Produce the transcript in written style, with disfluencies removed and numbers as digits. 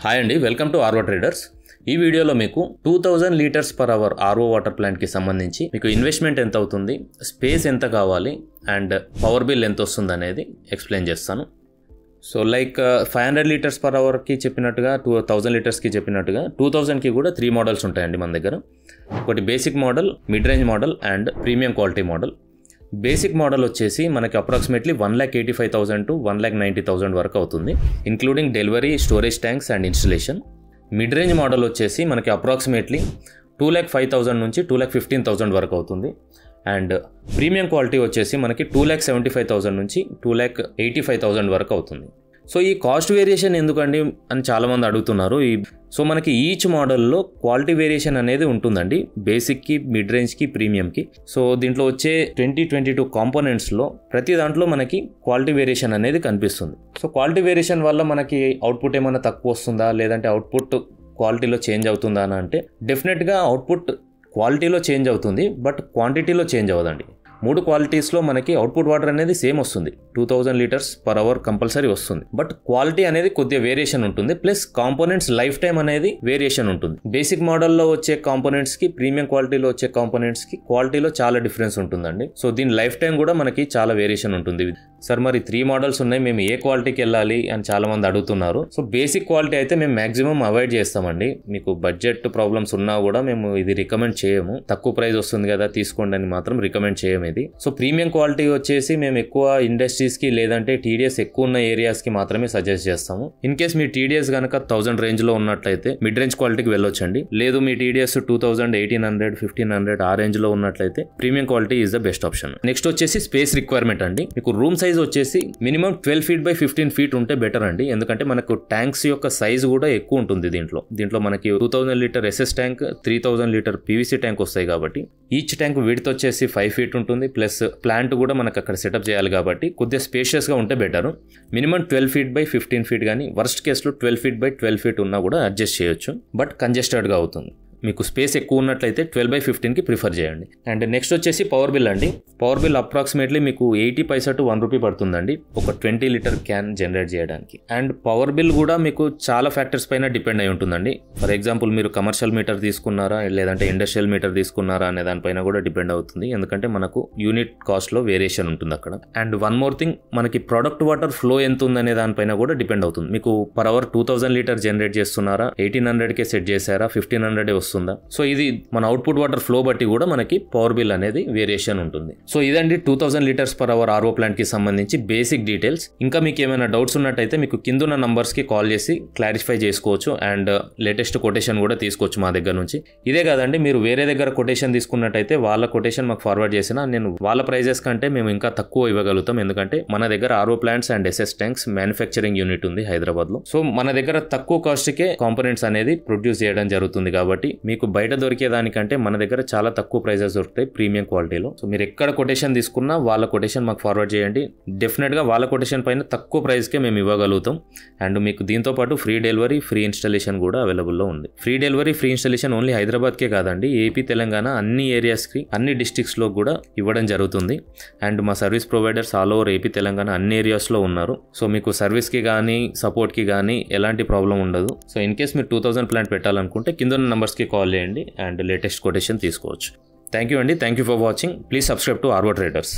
Hi అండి, welcome to RO traders. ఈ వీడియోలో మీకు 2000 liters per hour RO water ప్లాంట్కి సంబంధించి మీకు ఇన్వెస్ట్మెంట్ ఎంత అవుతుంది, స్పేస్ ఎంత కావాలి అండ్ పవర్ బిల్ ఎంత వస్తుంది అనేది ఎక్స్ప్లెయిన్ చేస్తాను. సో లైక్ 500 లీటర్స్ పర్ అవర్కి చెప్పినట్టుగా 2000 లీటర్స్కి చెప్పినట్టుగా 2000కి కూడా 3 మోడల్స్ ఉంటాయండి మన దగ్గర. ఒకటి basic model, mid range model and premium quality model. Basic model వచ్చేసి మనకి అప్రాక్సిమేట్లీ 1,85,000 to 1,90,000 వరకు అవుతుంది, including delivery, storage tanks and installation. Mid range model వచ్చేసి మనకి అప్రాక్సిమేట్లీ 2,05,000 నుంచి 2,15,000 వరకు అవుతుంది. అండ్ ప్రీమియం క్వాలిటీ వచ్చేసి మనకి 2,75,000 నుంచి 2,85,000 వరకు అవుతుంది. సో ఈ కాస్ట్ వేరియేషన్ ఎందుకండి అని చాలామంది అడుగుతున్నారు. సో మనకి ఈచ్ మోడల్లో క్వాలిటీ వేరియేషన్ అనేది ఉంటుందండి, బేసిక్కి, మిడ్ రేంజ్కి, ప్రీమియంకి. సో దీంట్లో వచ్చే 2022 కాంపోనెంట్స్లో ప్రతి దాంట్లో మనకి క్వాలిటీ వేరియేషన్ అనేది కనిపిస్తుంది. సో క్వాలిటీ వేరియేషన్ వల్ల మనకి అవుట్పుట్ ఏమైనా తక్కువ వస్తుందా, లేదంటే అవుట్పుట్ క్వాలిటీలో చేంజ్ అవుతుందా అని అంటే డెఫినెట్గా అవుట్పుట్ క్వాలిటీలో చేంజ్ అవుతుంది, బట్ క్వాంటిటీలో చేంజ్ అవ్వదండి. 3 క్వాలిటీస్లో మనకి అవుట్పుట్ వాటర్ అనేది సేమ్ వస్తుంది, 2000 లీటర్స్ పర్ అవర్ కంపల్సరీ వస్తుంది. బట్ క్వాలిటీ అనేది కొద్దిగా వేరియేషన్ ఉంటుంది, ప్లస్ కాంపోనెంట్స్ లైఫ్ టైం అనేది వేరియేషన్ ఉంటుంది. బేసిక్ మోడల్లో వచ్చే కాంపోనెంట్స్కి, ప్రీమియం క్వాలిటీలో వచ్చే కాంపోనెంట్స్కి క్వాలిటీలో చాలా డిఫరెన్స్ ఉంటుందండి. సో దీని లైఫ్ టైం కూడా మనకి చాలా వేరియేషన్ ఉంటుంది. సార్ మరి 3 మోడల్స్ ఉన్నాయి, మేము ఏ క్వాలిటీకి వెళ్ళాలి అని చాలా మంది అడుగుతున్నారు. సో బేసిక్ క్వాలిటీ అయితే మేము మాక్సిమం అవాయిడ్ చేస్తామండి. మీకు బడ్జెట్ ప్రాబ్లమ్స్ ఉన్నా కూడా మేము ఇది రికమెండ్ చేయము. తక్కువ ప్రైస్ వస్తుంది కదా తీసుకోండి అని మాత్రం రికమెండ్ చేయము ఇది. సో ప్రీమియం క్వాలిటీ వచ్చేసి మేము ఎక్కువ ఇండస్ట్రీస్కి లేదంటే టీడీఎస్ ఎక్కువ ఉన్న ఏరియాస్కి మాత్రమే సజెస్ట్ చేస్తాము. ఇన్ కేస్ మీ టీడీఎస్ కనుక 1000 రేంజ్లో ఉన్నట్లయితే మిడ్ రేంజ్ క్వాలిటీకి వెళ్ళొచ్చండి. లేదు మీ టీడీఎస్ 2000, 1800, 1500 ఆ రేంజ్లో ఉన్నట్లయితే premium quality is the best option. Next వచ్చేసి స్పేస్ రిక్వైర్మెంట్ అండి. మీకు రూమ్ సైజ్ వచ్చేసి మినిమం 12 feet by 15 feet ఉంటే బెటర్ అండి, ఎందుకంటే మనకు ట్యాంక్స్ యొక్క సైజ్ కూడా ఎక్కువ ఉంటుంది. దీంట్లో మనకి 2000 liter SS tank, 3000 liter PVC tank వస్తాయి కాబట్టి ఈచ్ ట్యాంక్ విడ్త్ వచ్చేసి 5 feet ఉంటుంది. ప్లస్ ప్లాంట్ కూడా మనకు అక్కడ సెటప్ చేయాలి కాబట్టి కొద్దిగా స్పేషియస్గా ఉంటే better. Minimum 12 feet by 15 feet కానీ వర్స్ట్ కేసులో 12 feet by 12 feet ఉన్నా కూడా అడ్జస్ట్ చేయొచ్చు, బట్ కంజెస్టెడ్గా అవుతుంది. మీకు స్పేస్ ఎక్కువ ఉన్నట్లయితే 12 by 15కి ప్రిఫర్ చేయండి. అండ్ నెక్స్ట్ వచ్చేసి పవర్ బిల్ అండి. పవర్ బిల్ అప్రాక్సిమేట్లీ మీకు 80 paisa to 1 rupee పడుతుందండి ఒక 20 లీటర్ క్యాన్ జనరేట్ చేయడానికి. అండ్ పవర్ బిల్ కూడా మీకు చాలా ఫ్యాక్టర్స్ పైన డిపెండ్ అయి ఉంటుందండి. ఫర్ ఎగ్జాంపుల్ మీరు కమర్షియల్ మీటర్ తీసుకున్నారా లేదంటే ఇండస్ట్రియల్ మీటర్ తీసుకున్నారా అనే దానిపైన కూడా డిపెండ్ అవుతుంది, ఎందుకంటే మనకు యూనిట్ కాస్ట్లో వేరియేషన్ ఉంటుంది అక్కడ. అండ్ వన్ మోర్ థింగ్, మనకి ప్రొడక్ట్ వాటర్ ఫ్లో ఎంత ఉందనే దానిపైన కూడా డిపెండ్ అవుతుంది. మీకు పర్ అవర్ 2000 లీటర్ జనరేట్ చేస్తున్నారా, 1800కే సెట్ చేశారా, 1500 వస్తుందా. సో ఇది మన అవుట్పుట్ వాటర్ ఫ్లో బట్టి కూడా మనకి పవర్ బిల్ అనేది వేరియేషన్ ఉంటుంది. సో ఇదండి 2000 liters per hour RO plant కి సంబంధించి బేసిక్ డీటెయిల్స్. ఇంకా మీకు ఏమైనా డౌట్స్ ఉన్నట్టయితే మీకు కిందున్న నంబర్స్ కి కాల్ చేసి క్లారిఫై చేసుకోవచ్చు అండ్ లేటెస్ట్ కొటేషన్ కూడా తీసుకోవచ్చు మా దగ్గర నుంచి. ఇదే కాదండి, మీరు వేరే దగ్గర కొటేషన్ తీసుకున్నట్టయితే వాళ్ళ కొటేషన్ మాకు ఫార్వర్డ్ చేసినా నేను వాళ్ళ ప్రైజెస్ కంటే మేము ఇంకా తక్కువ ఇవ్వగలుగుతాం, ఎందుకంటే మన దగ్గర RO plants and SS tanks manufacturing unit ఉంది హైదరాబాద్ లో. సో మన దగ్గర తక్కువ కాస్ట్ కే కాంపోనెంట్స్ అనేది ప్రొడ్యూస్ చేయడం జరుగుతుంది కాబట్టి మీకు బయట దొరికేదానికంటే మన దగ్గర చాలా తక్కువ ప్రైజెస్ దొరుకుతాయి ప్రీమియం క్వాలిటీలో. సో మీరు ఎక్కడ కొటేషన్ తీసుకున్నా వాళ్ళ కొటేషన్ మాకు ఫార్వర్డ్ చేయండి, డెఫినెట్గా వాళ్ళ కొటేషన్ పైన తక్కువ ప్రైస్కే మేము ఇవ్వగలుగుతాం. అండ్ మీకు దీంతో పాటు ఫ్రీ డెలివరీ, ఫ్రీ ఇన్స్టాలేషన్ కూడా అవైలబుల్లో ఉంది. Free delivery, free installation only హైదరాబాద్కే కాదండి, ఏపీ, తెలంగాణ అన్ని ఏరియాస్కి, అన్ని డిస్ట్రిక్ట్స్లో కూడా ఇవ్వడం జరుగుతుంది. అండ్ మా service providers all over AP, Telangana అన్ని ఏరియాస్లో ఉన్నారు. సో మీకు సర్వీస్కి కానీ సపోర్ట్కి కానీ ఎలాంటి ప్రాబ్లం ఉండదు. సో ఇన్ కేస్ మీరు 2000 ప్లాంట్ పెట్టాలనుకుంటే కింద నంబర్స్కి కాల్ చేయండి అండ్ లేటెస్ట్ కొటేషన్ తీసుకోవచ్చు. థ్యాంక్ యూ అండి, thank you for watching. Please subscribe to RO traders.